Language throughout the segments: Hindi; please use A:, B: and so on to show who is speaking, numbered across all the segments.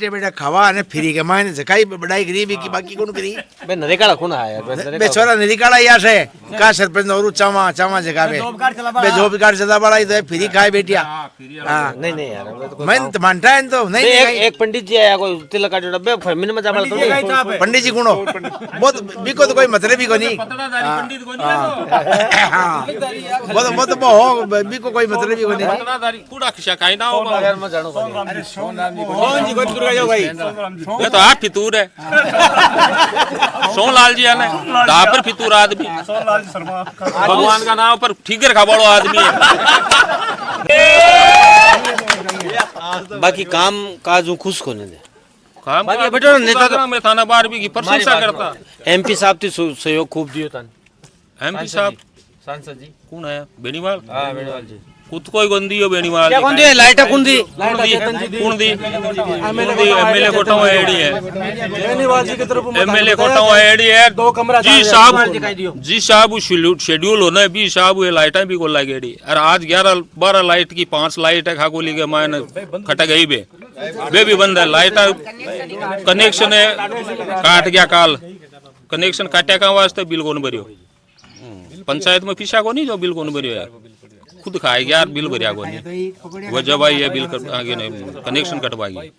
A: बैठे बैठे खावा ने फ्री के मायने जकाई बड़ाई गरीबी की बाकी कौन करी
B: बे नरेगाड़ा कौन आया
A: बे छोरा निकाला या से का सरपंच और चावा चावा जगह बे जॉब कार्ड चला बड़ा तो फ्री खाए बैठिया हां
B: नहीं यार
A: मैं तो मानता है तो नहीं
B: एक पंडित जी आया कोई तिलक का डब्बे फरमिन में जाबल तो
A: पंडित जी गुणो बहुत बिको तो कोई मतलब ही को नहीं पंडित को नहीं बहुत बिको कोई मतलब ही को नहीं
C: पतलादारी कूड़ा खिसा खाई ना हो
B: यार मैं जानो
C: अरे सोनलाल जी को फितूर का भाई ये तो आप फितूर है सोनलाल जी है ना दा पर फितूर आदमी सोनलाल जी शर्मा भगवान का नाम पर ठीकर खा बड़ो आदमी है
B: बाकी काम काज खुश कोने दे
C: काम
B: बाकी बेटा नेता तो
C: में थाना बार भी की प्रशंसा करता
B: एमपी साहब ती सहयोग खूब दियो तन
C: एमपी साहब
B: सांसद जी
C: कौन है बेनीवाल
B: हां बेनीवाल जी
C: खुद कोई गंदी हो बेनीवाल
B: क्या कौन दी लाइट कौन दी
C: कौन दी एमएलए कोटा एडी है
D: बेनीवाल जी की तरफ
C: एमएलए कोटा एडी है
D: दो कमरा
C: जी साहब शेड्यूल होना है बी साहब ये लाइटा भी को लागेड़ी और आज 11-12 लाइट की 5 लाइट है खागोली के मायने खट गई बे भी बंद है लाइट कनेक्शन है काट गया काल कनेक्शन काटा का वास्ते बिल कौन भरियो पंचायत में फीसा को नहीं जो बिल कौन भरियो है खुद खाएगी यार बिल भरिया को नहीं वो जब आई है बिल आगे नहीं कनेक्शन कटवाएगी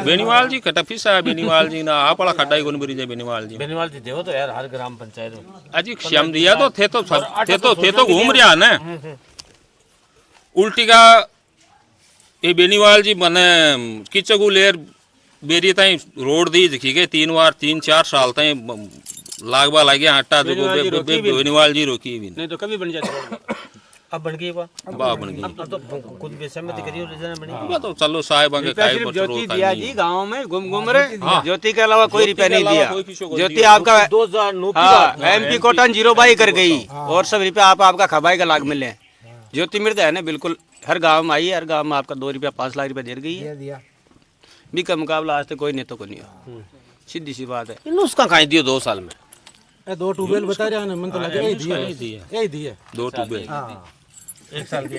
C: बेनीवाल जी कटा फीसा है बेनीवाल जी ना आप वाला खड्डा ही कौन भरी जाए बेनीवाल जी
B: देवो तो यार हर ग्राम पंचायत में
C: अजी श्याम दिया तो थे तो घूम रहा ना उल्टी का ये बेनीवाल जी मने किचगु लेर बेरी ताई रोड दी दिखी गए 3-4 साल ताई लागबा लागे आटा जो बेनीवाल जी रोकी भी
B: नहीं तो कभी बन जाती अब बन गई
C: वाह बन गई
B: अब तो खुद बेसम्मति करियो रिजन बनी
C: तो चलो साहब आगे काय पर
E: ज्योति दिया जी गांव में घूम रहे ज्योति के अलावा कोई रुपया नहीं दिया ज्योति आपका
B: 2009
E: एमपी कोटन 0 बाई कर गई और सब रुपया आपका खबाई का लाख मिले ज्योति मृदा है ना बिल्कुल हर गांव में आई हर गांव में आपका 2 रुपया 5 लाख रुपया दे गई है भी का मुकाबला आज तक कोई नेता को नहीं हो सीधी सी बात है
B: उसका कहीं दियो 2 साल में
D: 2 ट्यूबवेल बता रहा है मन तो लगे यही दिए
C: 2 ट्यूबवेल
B: 1 साल के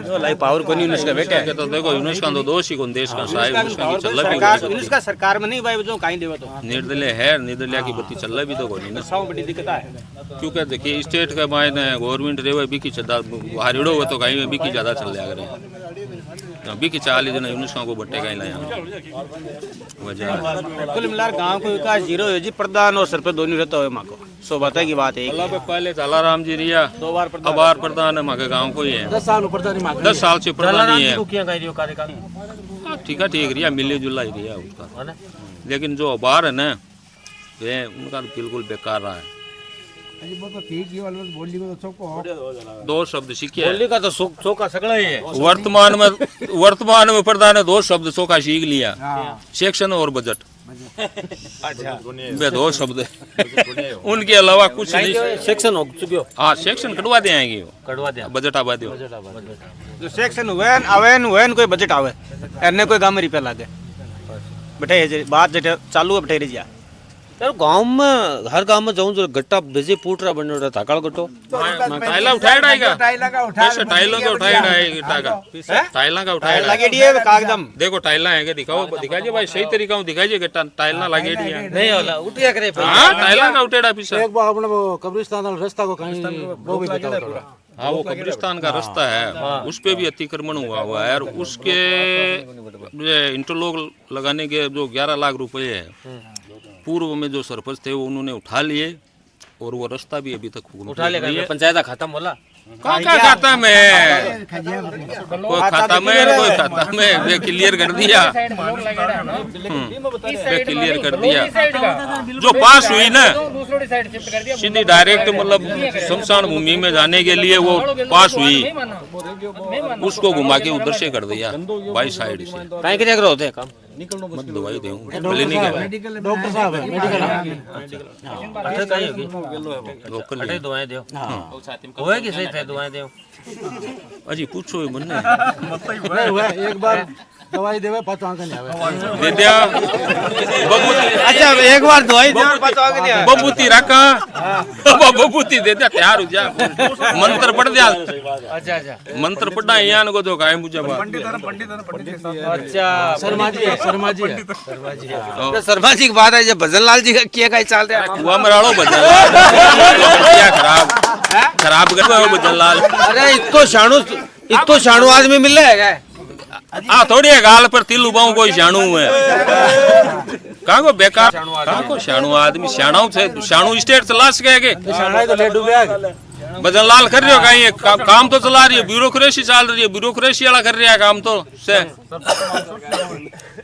E: जो लाइफ पावर को नहीं उसका बेटा है
C: तो देखो यूनुस का तो दोष ही कौन देश का साहब उसका की चल भी
E: उसका सरकार में नहीं भाई जो कहीं देवा तो
C: निर्दलीय है निर्दलीय की बत्ती चल भी तो कोई ना
E: सब बड़ी दिक्कत है
C: क्योंकि देखिए स्टेट के मायने गवर्नमेंट रेवे भी की चदा हारिड़ो हो तो कहीं में भी की ज्यादा चल रहा करे अभी की 40 जन यूनुस को बट्टे कहीं लाया वजह
E: कुल मिलाकर गांव को विकास 0 है जी प्रधान और सरपंच दोनों रहता है मां को सौभाग्य की बात है
C: अल्लाह पे पहले जलाराम जी रिया
E: 2 बार
C: अब बार प्रधान है मां के गांव को ही है
D: 10 साल प्रधान
C: 10 साल से प्रधान ही है
B: क्या कह रही हो कार्यकाल
C: ठीक है रिया मिले जुला ही रिया उसका लेकिन जो बाहर है ना वे उनका तो बिल्कुल बेकार रहा है दो शब्द सीखे
B: बोली का तो चौका सगड़ा ही है
C: वर्तमान में प्रधान है 2 शब्द चौका सीख लिया सेक्शन और बजट वे 2 शब्द उनके अलावा कुछ नहीं
B: सेक्शन हो चुके हो
C: हाँ सेक्शन कटवा दे आएंगे
B: कटवा दिया
C: बजट आवा दो
E: जो सेक्शन हुए कोई बजट आवे एने कोई गांव में रुपया लागे बैठे बात जटे चालू है बैठे रही
B: यार गांव में हर गांव में जाऊं जो गट्टा बेजे फूट रहा बन रहा थाकाल गट्टो
C: टाइला उठाएड़ा आएगा टाइलों का उठाएड़ा आएगा टाइला का उठाएड़ा
E: लगेड़ी है कागदम
C: देखो टाइला है दिखाइए भाई सही तरीका दिखाइए कि टाइला लगेड़ी है
B: नहीं होला उठिया करे
C: हां टाइला का उठेड़ा पीछे
D: एक बार अपने वो कब्रिस्तान वाला रास्ता को कहीं वो भी बताओ थोड़ा
C: हाँ वो कब्रिस्तान का रास्ता है उस पे भी अतिक्रमण हुआ है और उसके इंटरलॉक लगाने के जो 11 लाख रुपए है पूर्व में जो सरपंच थे वो उन्होंने उठा लिए और वो रास्ता भी अभी तक
B: उठा लेगा पंचायत खत्म होला
C: क्या खाता में कोई खाता में वे क्लियर कर दिया वे क्लियर कर दिया जो पास हुई ना सीधी डायरेक्ट मतलब शमशान भूमि में जाने के लिए वो पास हुई उसको घुमा के उधर से कर दिया बाई साइड से
B: कहीं के जगह होते हैं काम
C: मत दवाई दूं क्लिनिक है
D: डॉक्टर साहब है मेडिकल
B: अच्छा कहीं होगी
C: लोकल
B: अटे दवाएं दो होएगी सही थे दवाएं दो
C: अजी पूछो मन
D: नहीं हुआ एक बार दवाई देवे पाछो आंके नहीं आवे
C: दे दिया बबूती
B: अच्छा एक बार दवाई दे और पाछो आगे नहीं आवे।
C: बबूती रखा बबूती दे दिया तैयार हो जा मंत्र पढ़ दिया
B: अच्छा अच्छा
C: मंत्र पढ़ना यहाँ को तो काय मुझे
B: अच्छा
D: शर्मा जी है शर्मा जी है
B: तो शर्मा जी की बात है जब भजन लाल जी का किया का चाल रहा है
C: हुआ मराड़ो भजन खराब कर रहे हो भजन लाल।
B: अरे इतो शाणू आदमी मिल रहा है क्या?
C: हाँ थोड़ी है गाल पर तिल उबाऊ कोई शाणू है कहाँ को बेकार कहाँ को शाणू आदमी शाणाऊ से शाणू स्टेट चला सके के
D: शाणा तो ले डूबे
C: भजन लाल कर रहे हो कहीं काम तो चला रही है ब्यूरोक्रेसी चल रही है ब्यूरोक्रेसी वाला कर रहा है काम तो से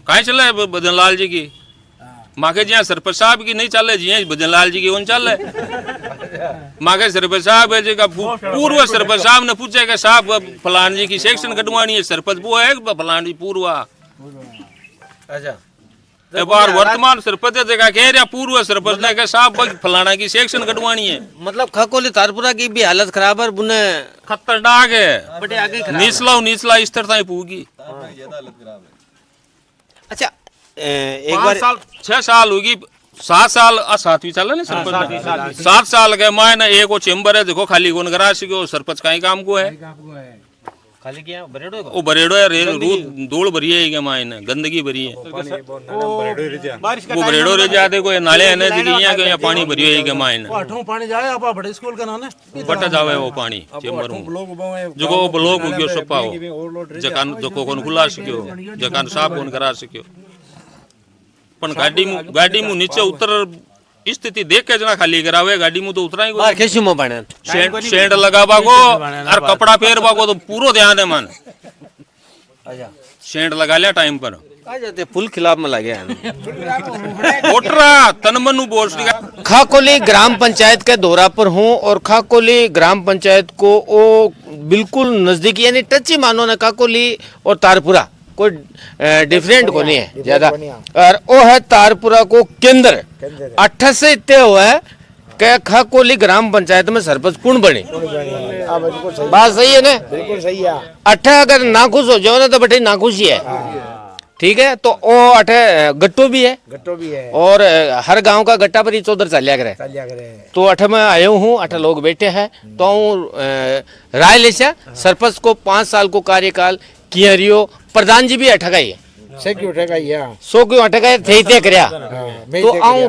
C: कहीं चले भजन लाल जी की माके जी सरपंच साहब की नहीं चल जी भजन लाल जी की उन चल माके सरपंच साहब है जी का पूर्व सरपंच साहब ने पूछा कि साहब फलान जी की सेक्शन कटवानी है सरपंच वो है फलान जी पूर्व
B: अच्छा
C: एक बार वर्तमान सरपंच जगह कह रहा पूर्व सरपंच ने कहा साहब फलाना की सेक्शन कटवानी है
B: मतलब खकोली तारपुरा की भी हालत खराब है बुने
C: खतरनाक है
B: बड़े आगे खराब
C: निचला स्तर तक पूगी।
B: अच्छा एक बार
C: 6 साल होगी 7 साल 7वीं साल है ना सरपंच 7 साल के मायने एक वो चेम्बर है देखो खाली कौन करा सको सरपंच का ही काम को है
B: खाली किया बरेड़ो
C: वो बरेड़ो है रूद धूल भरी है के मायने गंदगी भरी है वो बरेड़ो रह जाते कोई नाले है ना यहाँ के यहाँ पानी भरी है के मायने
D: आठों पानी जाए आप बड़े स्कूल का नाम है
C: बट जावे वो पानी चेम्बर में जो को ब्लॉक हो गयो सपा हो जकान जो को खुला सको जकान साफ कौन करा सको पण गाड़ी मु नीचे उतर स्थिति देख के जना खाली करावे गाड़ी मु तो उतरा ही
B: बाहर कैसी मो बने
C: शेड लगावा को और कपड़ा फेरवा को तो पूरो ध्यान है मन
B: अच्छा
C: शेड लगा लिया टाइम पर
B: आ जाते फुल खिलाफ में लगे
C: ओटरा तनमनु बोल
B: खाकोली ग्राम पंचायत के दौरा पर हूँ और खाकोली ग्राम पंचायत को वो बिल्कुल नजदीकी यानी टच ही मानो ना खाकोली और तारपुरा कोई डिफरेंट को नहीं है ज्यादा और वो है तारपुरा को केंद्र 28 से इतने हुआ है कि खाकोली ग्राम पंचायत में सरपंच पूर्ण बने बात सही है ना
A: बिल्कुल सही है
B: 28 अगर नाखुश हो जाओ ना तो बटे नाखुश ही है ठीक है तो वो 28 गट्टो भी है और हर गांव का गट्टा पर ही चौधर चलिया करे तो 28 में आयो हूँ 28 लोग बैठे हैं तो राय ले सरपंच को 5 साल को कार्यकाल किया रियो प्रधान जी भी अटकाई है 100 क्यों अटकाए थे करया तो आऊं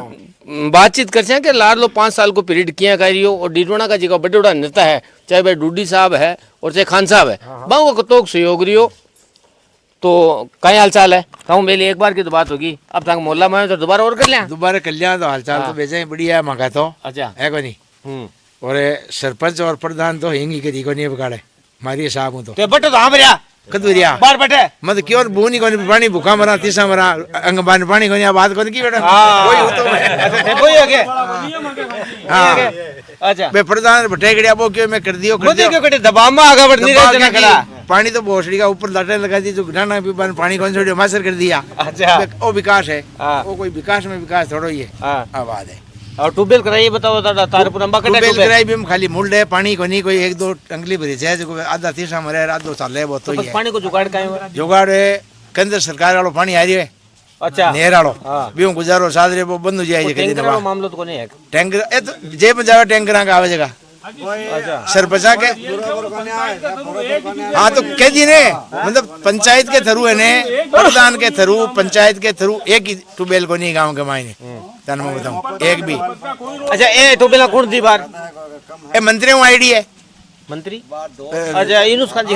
B: बातचीत कर कि लार लो 5 साल को पीरियड किया करियो और डिडोना का जी का बड़े बड़ा नेता है चाहे भाई डूडी साहब है और चाहे खान साहब है बाऊ को तो सहयोग रियो तो कई हाल चाल है कहूँ मेरी एक बार की तो बात होगी अब तक मोहल्ला में तो दोबारा और कर लिया
A: तो हाल चाल तो बेचे बढ़िया है मगा तो
B: अच्छा
A: है को नहीं और सरपंच और प्रधान तो हिंगी करी को नहीं बिगाड़े मारी साहब हूँ तो
B: बटे तो हाँ भरिया
A: कदूरिया
B: बार बटे
A: मत क्यों बूनी को पानी भूखा मरा तीसरा मरा अंग बान पानी को बात को की बेटा कोई हो तो
B: कोई हो गया
A: हाँ
B: अच्छा
A: बे प्रधान भटेगड़िया वो क्यों मैं कर दियो
B: क्यों कटे दबाव में आगे बढ़ नहीं रहे जना खड़ा
A: पानी तो भोसड़ी का ऊपर लाटे लगा दी जो घटाना भी बन पानी कौन छोड़ी मासर कर दिया
B: अच्छा
A: वो विकास है वो कोई विकास में विकास थोड़ा ही है आवाज है
B: और ट्यूबवेल कराइए बताओ तारपुरा में
A: ट्यूबवेल कराई भी खाली मुल्ड है पानी को नहीं कोई 1-2 टंगली भरी है जो आधा तीसरा मरे आधो साल है वो तो ही है
B: पानी को जुगाड़ का
A: जुगाड़ है केंद्र सरकार वालों पानी आ रही है
B: अच्छा
A: नेर वालों भी गुजारो सादरे वो बंद हो जाए
B: टैंकर मामलो तो नहीं है
A: टैंकर ए तो जे में जावे टैंकर का आवे जगह सरपंचा के हाँ तो कह दी ने मतलब पंचायत के थ्रू है ने प्रधान के थ्रू पंचायत के थ्रू एक ही ट्यूबवेल को नहीं गाँव के मायने तन मैं बताऊं एक भी
B: अच्छा ए ट्यूबवेल कौन दी बार
A: ए मंत्री हूँ आईडी है
B: मंत्री अच्छा यूनुस खान जी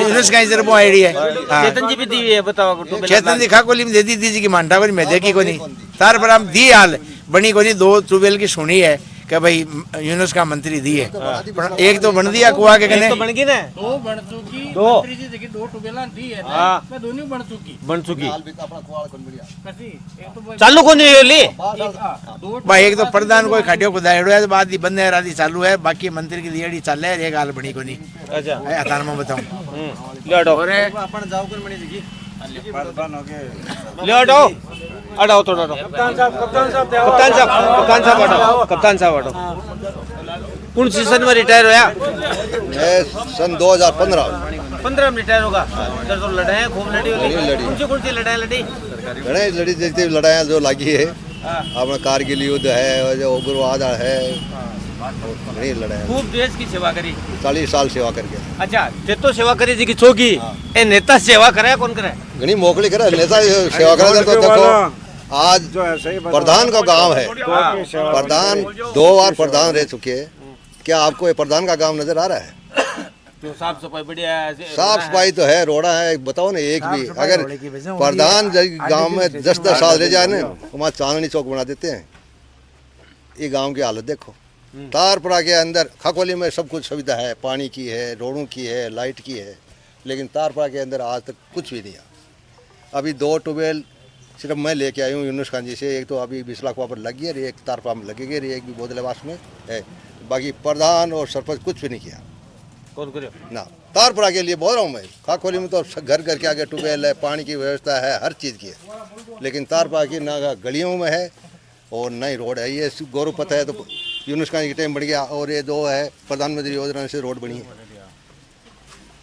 A: वो आईडी है
B: चेतन जी भी दी है बताओ
A: चेतन जी खाकोली में दे दी थी कि मांडा को मैं देखी को नहीं तार पर हम दी हाल बनी को नहीं 2 ट्यूबवेल की सुनी है कि भाई यूनुस का मंत्री दी है पर एक तो बन दिया कुआ के कने
B: तो बन गई ना
D: 2 बन चुकी
B: दो
D: मंत्री जी देखी 2 ट्यूबवेल दी है ना मैं दोनों बन चुकी
B: चालू को नहीं ली
A: भाई एक तो प्रधान कोई खाटियो को दायड़ो है बात ही बंद है राती चालू है बाकी मंत्री की दिहाड़ी चल है एक हाल बनी को नहीं
B: अच्छा
A: हतार में बताऊं
B: ले हटो
D: अपन जाओ कर बनी जी
B: ले हटो हटाओ थोड़ा कप्तान साहब हटो कौन सीजन में रिटायर होया
F: सन 2015
B: 15 मिनट होगा इधर तो लड़ाई खूब लड़ी होगी। कौन सी लड़ाई लड़ी?
F: लड़ी जैसे लड़ाइयाँ जो लगी है अपना कारगिल युद्ध है और जो उग्रवाद है, बड़ी लड़ाई।
B: खूब देश की सेवा करी,
F: 40 साल सेवा करके।
B: अच्छा ते तो सेवा करी जी की चौकी ए नेता सेवा करे कौन करे?
F: घनी मोकली करे नेता सेवा करे। तो देखो आज प्रधान का गांव है, प्रधान 2 बार प्रधान रह चुके हैं, क्या आपको ये प्रधान का गांव नजर आ रहा है?
B: तो साफ सफाई बढ़िया है,
F: साफ सफाई तो है, रोड़ा है, बताओ ना एक भी। अगर प्रधान गांव में 10-10 साल रह जाए ना तो वहाँ चांदनी चौक बना देते हैं। ये गांव की हालत देखो। तारपुरा के अंदर खाकोली में सब कुछ सुविधा है, पानी की है, रोडों की है, लाइट की है, लेकिन तारपुरा के अंदर आज तक कुछ भी नहीं है। अभी 2 ट्यूबवेल सिर्फ मैं लेके आई हूँ यूनुस खान जी से। एक तो अभी बिस्ला कुआं पर लगी है, एक तारपुरा में लगेगी, एक भी बोदलेवास में है। बाकी प्रधान और सरपंच कुछ भी नहीं किया।
B: कौन करे
F: ना तारपुरा के लिए बोल रहा हूँ मैं। खाकोली में तो घर घर के आगे ट्यूबवेल है, पानी की व्यवस्था है, हर चीज़ की है, लेकिन तारपुरा की ना गलियों में है और ना ही रोड है। ये गौरव पता है तो यूनुस खान की टाइम बढ़ गया और ये 2 है प्रधानमंत्री योजना से रोड बनी है।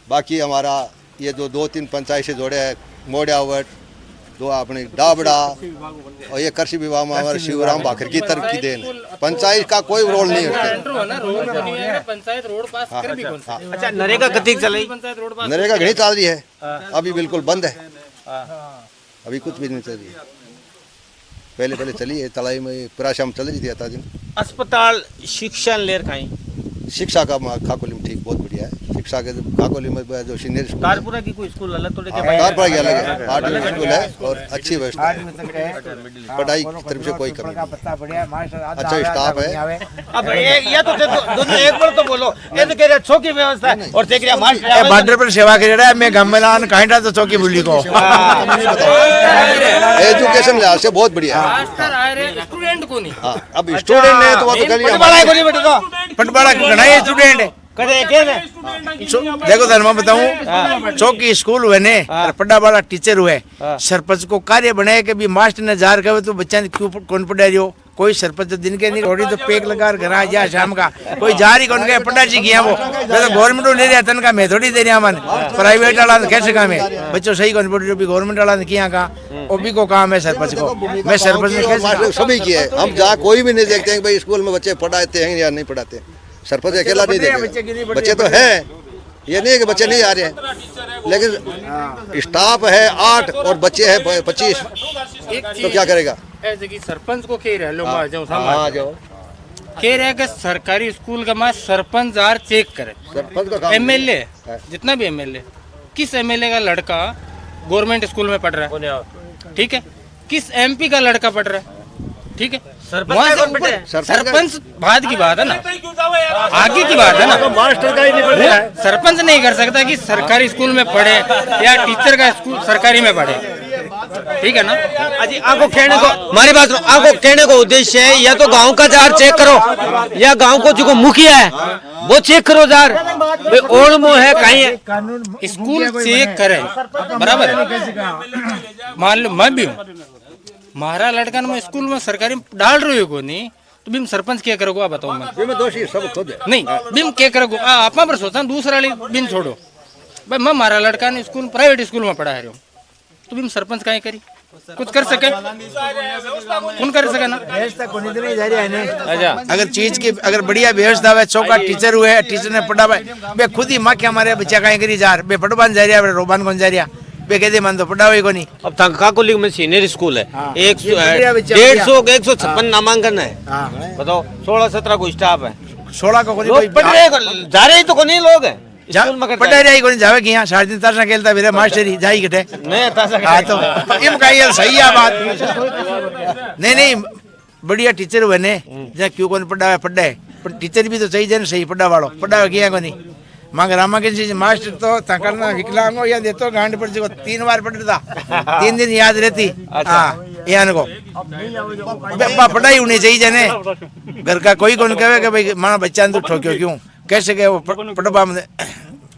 F: बाकी हमारा ये जो 2-3 पंचायत से जोड़े हैं, मोड़ियावट, 2 अपने डाबड़ा और ये कृषि विभाग में हमारे शिवराम भाकर की तरफ की देन। पंचायत का कोई रोल नहीं है।
B: पंचायत रोड पास कर भी कौन? अच्छा नरेगा गति चल रही? पंचायत रोड पास
F: नरेगा घनी चल रही है, अभी बिल्कुल बंद है, अभी कुछ भी नहीं चल रही है। पहले चली है, तलाई में प्राशाम चल रही थी आता दिन।
B: अस्पताल शिक्षा लेर खाई
F: शिक्षा का खाकोली में ठीक बहुत बढ़िया है। शिक्षा के खाकोली में जो सीनियर स्कूल
B: तारपुरा की कोई स्कूल अलग तो
F: तारपुरा की अलग है, 8 स्कूल है और अच्छी व्यवस्था है। पढ़ाई की तरफ से कोई कमी नहीं, अच्छा स्टाफ है।
B: अब ये तो दोनों एक बार तो बोलो, ये तो कह रहे चौकी व्यवस्था है और देख रहे मास्टर
A: बॉर्डर पर सेवा कर रहा है। मैं गमलान कांटा तो चौकी बुली को
F: एजुकेशन लिहाज से बहुत बढ़िया है।
B: मास्टर आ रहे स्टूडेंट को नहीं।
F: हाँ, अब स्टूडेंट है तो वो तो करिए
A: पटवाड़ा घना स्टूडेंट है। देखो धर्म बताऊं, चौकी स्कूल हुए ने पढ़ा वाला टीचर हुए, सरपंच को कार्य बनाए कि भी मास्टर ने जार कहे तो बच्चा ने क्यों कौन पढ़ा रही हो। कोई सरपंच तो दिन के नहीं थोड़ी तो पेक लगा घर जा शाम का कोई जा रही कौन गया पढ़ा जी गया। वो तो गवर्नमेंट ले रहा तन का मैं थोड़ी दे रहा मन प्राइवेट वाला कैसे काम है। बच्चों सही कौन पढ़ रही गवर्नमेंट वाला ने किया का वो भी को काम है सरपंच को। मैं सरपंच ने कैसे
F: सभी किए, हम जहाँ कोई भी नहीं देखते हैं भाई स्कूल में बच्चे पढ़ाते हैं या नहीं पढ़ाते। सरपंच अकेला नहीं देखेगा, बच्चे तो हैं, ये नहीं है कि बच्चे नहीं आ रहे हैं, लेकिन स्टाफ है 8 और बच्चे हैं 25 तो क्या करेगा।
G: ऐसे कि सरपंच को कह रहे लो
F: हाँ, जाओ
G: कह रहे कि सरकारी स्कूल का माँ सरपंच जार चेक करे।
F: सरपंच का काम
G: एमएलए जितना भी एमएलए किस एमएलए का लड़का गवर्नमेंट स्कूल में पढ़ रहा है, ठीक है, किस एमपी का लड़का पढ़ रहा है, ठीक है, सरपंच बाद की बात है ना, आगे की बात है ना।
F: मास्टर का ही नहीं पढ़ है।
G: सरपंच नहीं कर सकता कि सरकारी स्कूल में पढ़े या टीचर का स्कूल सरकारी में पढ़े, ठीक है ना।
B: अजी आपको कहने को हमारी बात सुनो, आपको कहने को उद्देश्य है या तो गांव का जार चेक करो या गांव को जो मुखिया है वो चेक करो जार ओल्ड मो है कहीं है
G: स्कूल चेक करे बराबर है। मान लो मैं भी हूँ, हमारा लड़का मैं स्कूल में सरकारी डाल रही हो नहीं तो बिम सरपंच क्या करोगे आप बताओ। मैं
F: दोषी सब खुद है।
G: नहीं बिम क्या करोगे आप पर सोचा दूसरा बिन छोड़ो भाई। मैं हमारा लड़का ने स्कूल प्राइवेट स्कूल में पढ़ा रहा हूँ तो बिम सरपंच कहीं करी कुछ कर सके कौन कर सके ना।
A: अच्छा अगर चीज की अगर बढ़िया व्यवस्था है, चौका टीचर हुए, टीचर ने पढ़ा बे खुद ही माँ के हमारे बच्चा कहीं करी जार बे पढ़वान जा रहा रोबान कौन जा रहा बे कहते मन तो पढ़ा हुई को नहीं।
B: अब काकोली में सीनियर स्कूल है, 156 नामांकन है, बताओ 16-17 को स्टाफ है,
A: 16 को
B: जा रहे तो नहीं लोग है
A: पढ़ा रही को जावे कि यहाँ 3.5 तासा खेलता मेरे मास्टर ही जाई कटे
B: नहीं
A: तो इम का ये सही है बात। नहीं बढ़िया टीचर हुए ने जहाँ क्यों कौन पढ़ा पर टीचर भी तो सही जन सही पढ़ा वालो पढ़ा किया को नहीं। मांग रामा के मास्टर तो तकड़ना विकलांग हो या देतो गांड पर जो 3 बार पढ़ता 3 दिन याद रहती। हाँ यान को पढ़ाई होनी चाहिए जने घर का कोई कौन कहे कि भाई माना बच्चा तो ठोक्यो क्यों कैसे गए वो पढ़वा में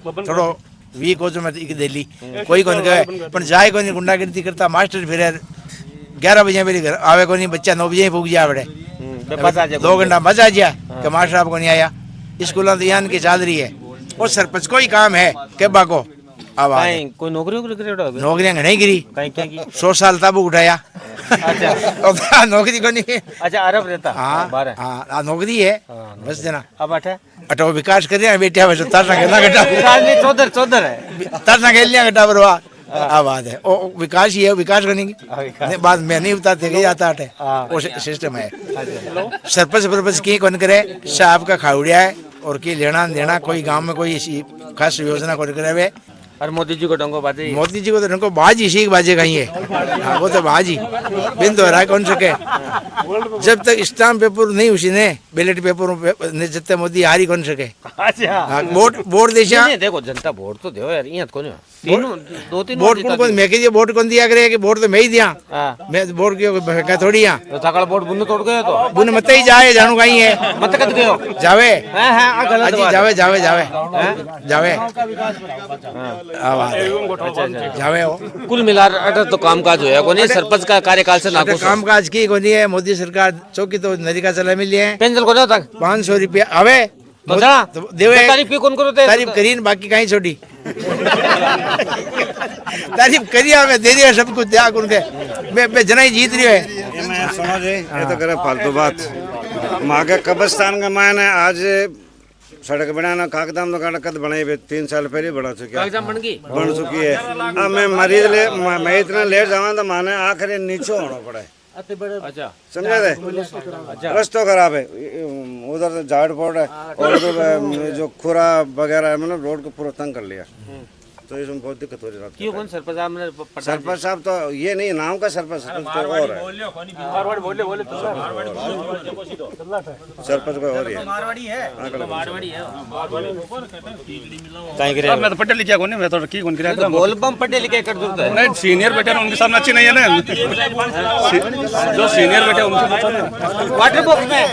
A: थोड़ो वीक हो जो मैं दिल्ली कोई कौन कहे पर जाए को नहीं गुंडागिरी करता मास्टर फिर 11 बजे मेरे घर आवे को नहीं बच्चा 9 बजे पूग जा बड़े 2 घंटा मजा आ गया कि मास्टर आपको नहीं आया। स्कूल तो यान की चल रही है और सरपंच को ही काम है के बाको अब आ
B: कहीं कोई नौकरी वोकरी करेड़ो अबे?
A: नौकरियां नहीं गिरी,
B: कहीं क्या की?
A: 100 साल ताबू उठाया।
B: अच्छा
A: नौकरी को नहीं।
B: अच्छा अरब रहता
A: हाँ
B: बारह
A: हाँ नौकरी है बस जना।
B: अब अठे
A: अटो विकास कर रहे हैं बेटिया वैसे तरना खेलना घटा
B: राजनीति चौधर चौधर है
A: तरना खेल लिया घटा बरवा। आ बात है ओ विकास ही है, विकास करेंगे नहीं, बात मैं नहीं बताते गई आता है वो सिस्टम है। सरपंच परपंच की कौन करे, साहब का खाउड़िया है और की लेना देना, कोई गांव में कोई ऐसी खास योजना कौन करे वे।
B: और मोदी जी को डंगो बाजे
A: मोदी जी को तो उनको बाजी सीख बाजे कहीं है। हाँ, वो तो बाजी बिन तो रहा कौन सके, जब तक स्टाम्प पेपर नहीं उसी ने बैलेट पेपर ने जब तक मोदी हारी कौन सके।
B: अच्छा
A: वोट देशा
B: देखो जनता वोट तो दो यार यहाँ कौन तीनों दो तीन
A: वोट कौन मैं कहिए वोट कौन दिया करे कि वोट तो मैं ही दिया,
B: हाँ
A: मैं वोट की थोड़ी यहाँ
B: तो सकाळ वोट बुन तोड़ गए तो
A: बुन मत ही जाए जानू कहीं है
B: मत कद गयो
A: जावे
B: हां हां गलत
A: अजी
B: बात
A: जावे जावे जावे जावे जावे हो
B: कुल मिला अगर तो कामकाज होया कोनी सरपंच का कार्यकाल से नाखुश
A: काम काज की कोनी है। मोदी सरकार चौकी तो नरिका चला मिली है,
B: पेंशन को तक
A: 500 रुपया आवे
B: तो जा
A: देवे
B: तारीफ की कौन करो ते
A: तारीफ करीन बाकी कहीं छोड़ी तारीफ करी हमें दे दिया सब कुछ त्याग उनके मैं जना ही जीत रही है।
H: मैं सुनो जी ये तो करे फालतू बात माँ के कब्रिस्तान का मायने आज सड़क बनाना कागजाम लगाना कद बनाई 3 साल पहले बना चुकी है, बन चुकी है। अब मैं मरीज ले मैं इतना लेट जावा तो माने आखिर नीचे होना पड़ा है।
B: अच्छा
H: समझे थे रस्तो खराब है, उधर झाड़ फोड़ है और उधर जो खुरा वगैरह है मतलब रोड को पूरा तंग कर लिया, तो इसमें बहुत दिक्कत हो रही है।
B: क्यों कौन सरपंच साहब ने
H: सरपंच साहब तो ये नहीं नाम का सरपंच तो और है, सरपंच कोई और ही है।
I: मैं तो पढ़े लिखा कौन, मैं तो की कौन किया
B: बोल बम पढ़े लिखे कर जरूरत है
I: नहीं, सीनियर बेटे हैं, उनके सामने अच्छी नहीं है ना, जो सीनियर बेटे हैं, उनसे पूछो ना।
B: वाटर बॉक्स में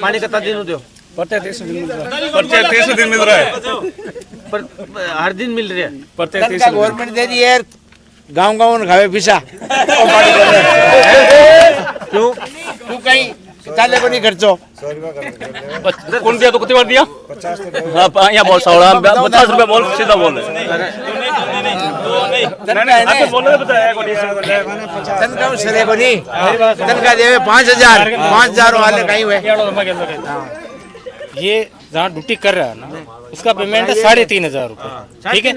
B: पानी कितना दिन दो
I: प्रत्येक 30 दिन मिल रहा है,
B: पर हर दिन मिल रहा है
I: प्रत्येक 30 दिन।
A: गवर्नमेंट दे रही है गाँव गाँव खावे पिसा
B: क्यों
A: तू कहीं चाले को नहीं खर्चो
I: कौन दिया तो कितनी बार दिया? यहाँ बोल 50 रुपए बोल, सीधा बोल
A: तनका सरे को नहीं तनका देवे 5000 वाले कहीं हुए।
G: ये जहाँ ड्यूटी कर रहा है ना उसका पेमेंट है 3500 रुपए, ठीक है।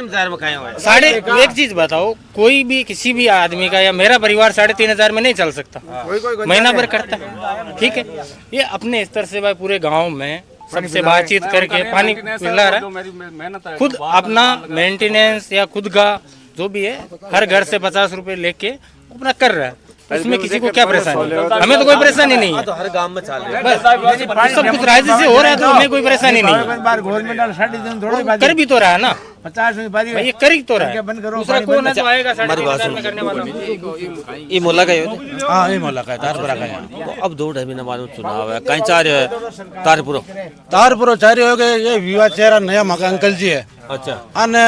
G: साढ़े एक चीज बताओ, कोई भी किसी भी आदमी का या मेरा परिवार 3500 में नहीं चल सकता, महीना भर करता है, ठीक है। ये अपने स्तर से भाई पूरे गांव में सबसे बातचीत करके पानी पिला रहा है, खुद अपना मेंटेनेंस या खुद का जो भी है हर घर से 50 रुपए लेके अपना कर रहा है, इसमें किसी को क्या परेशानी? हमें तो कोई परेशानी नहीं है,
B: तो हर गांव में चाल रहा है
G: बस सब कुछ राज्य से हो रहा है तो हमें कोई परेशानी नहीं है।
A: गवर्नमेंट
G: कर भी तो रहा है ना,
A: 50 में बारी
G: ये कर ही तो रहा है,
A: बंद करो
G: दूसरा कौन है जो आएगा 3500 में करने वाला?
B: ये मोला का
D: हाँ ये मोला का है, तारपुरा का है।
B: अब 2 महीना मालूम चुनाव है, कहीं चाह रहे है तारपुरो
D: तारपुरो चाह रहे हो गए, ये युवा चेहरा नया मका अंकल जी है।
B: अच्छा
D: अने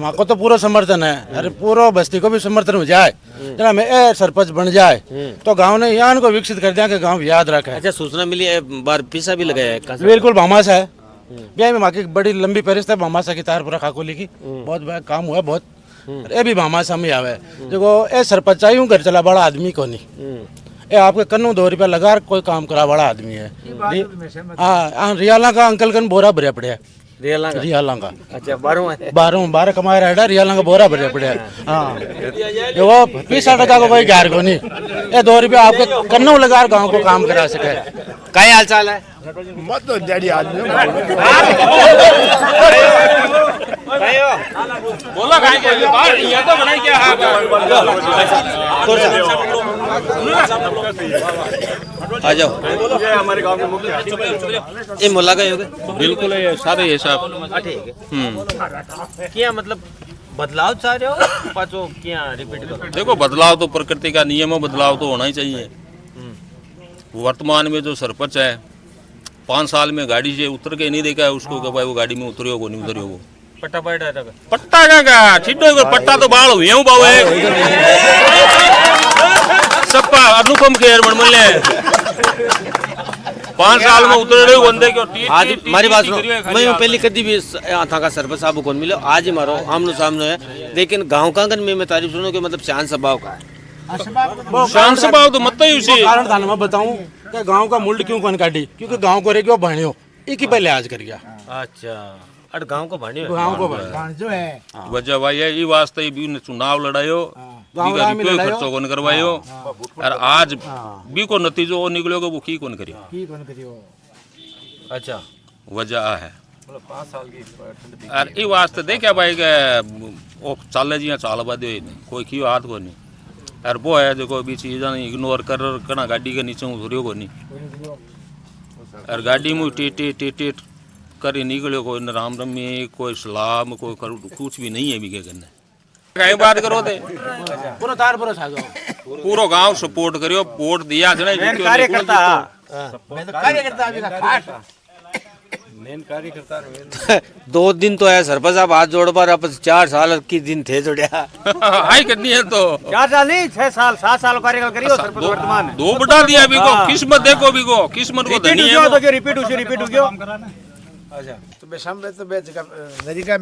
D: माँ को तो पूरा समर्थन है, अरे पूरा बस्ती को भी समर्थन हो जाए, जना में ए सरपंच बन जाए तो गांव ने यहाँ को विकसित कर दिया कि गांव याद रखे।
B: अच्छा सूचना मिली है बार पीसा भी लगाया है कहाँ से?
D: बिल्कुल भामासा है, ब्याह में माँ की बड़ी लंबी फहरिस्त है भामासा की, तारपुरा खाकोली की बहुत बड़ा काम हुआ बहुत, ये भी भामासा में आवे। देखो ए सरपंच आई हूँ घर चला बड़ा आदमी को नहीं, ये आपके कन्नू 2 रुपया लगा कोई काम करा बड़ा आदमी है। हाँ रियाला का अंकल कन बोरा भरिया पड़े रियाला का।
B: अच्छा
D: 12 कमाए रहा रियाला का बोरा भरिया पड़े। हाँ देखो 20 टका को कोई ग्यारह को नहीं, ये 2 रुपया आपके कन्नू लगा गाँव को काम करा सके।
B: क्या हाल चाल है?
A: मत तो जड़ी आदमी
C: बोला ये तो बनाई क्या
B: आ जाओ
I: हमारे गांव के मुख्य
B: ये मोला का होगा
C: बिल्कुल है सारे ये साहब।
B: ठीक है क्या मतलब बदलाव चाह रहे हो पाचो क्या रिपीट करो?
C: देखो बदलाव तो प्रकृति का नियम है, बदलाव तो होना ही चाहिए। वर्तमान में जो सरपंच है 5 साल में गाड़ी से उतर के नहीं देखा है उसको कि भाई वो गाड़ी में उतरे हो नहीं उतरे हो।
B: पट्टा बैठा था
C: पट्टा क्या छिड़ो को पट्टा तो बाल हुए हूँ बाबू सबका अनुपम के मन मिले 5 साल में उतरे बंदे क्यों
B: आज हमारी बात सुनो, मैं पहले कभी भी यहाँ था का सरपंच साहब को मिलो, आज ही मारो आमनो सामने है, लेकिन गांव कांगन में मैं तारीफ सुनो कि मतलब शांत स्वभाव का है।
C: शांत स्वभाव तो मत ही उसी
D: कारण था मैं बताऊं कि गांव का मूल्य क्यों कौन काटी, क्योंकि गांव को रे क्यों भाणियो एक ही पहले आज कर गया।
B: अच्छा, अरे गांव को भाणी
D: गांव को जो है
C: वजह भाई है ये वास्ते भी ने चुनाव लड़ायो, बीगा रुपये खर्चो कौन करवायो, और आज भी को नतीजो वो निकलो वो की कौन करियो।
B: अच्छा,
C: वजह है और ये वास्ते देखा भाई के वो चाले जिया चाल बादे कोई की हाथ को नहीं, और वो है देखो भी चीज़ इग्नोर कर कना गाड़ी के नीचे उतरियो को नहीं, और गाड़ी में टीट कर निकलो कोई न राम रमी कोई सलाम कोई कुछ भी नहीं है भी क्या करना कहीं बात करो दे
D: पूरा तार पूरा छा जाओ,
C: पूरा गांव सपोर्ट करियो, वोट दिया कि नहीं
E: कार्यकर्ता
B: दो दिन तो है सरपंच साहब हाथ जोड़ पर अब 4 साल की दिन थे जोड़िया
C: आई करनी है तो
E: 4 साल नहीं 6 साल 7 साल कार्यकाल करियो सरपंच वर्तमान
C: दो बटा दिया भी को किस्मत देखो भी को किस्मत को धनी है
E: रिपीट हो गयो
A: अच्छा तो बेशम तो बेच का नदी का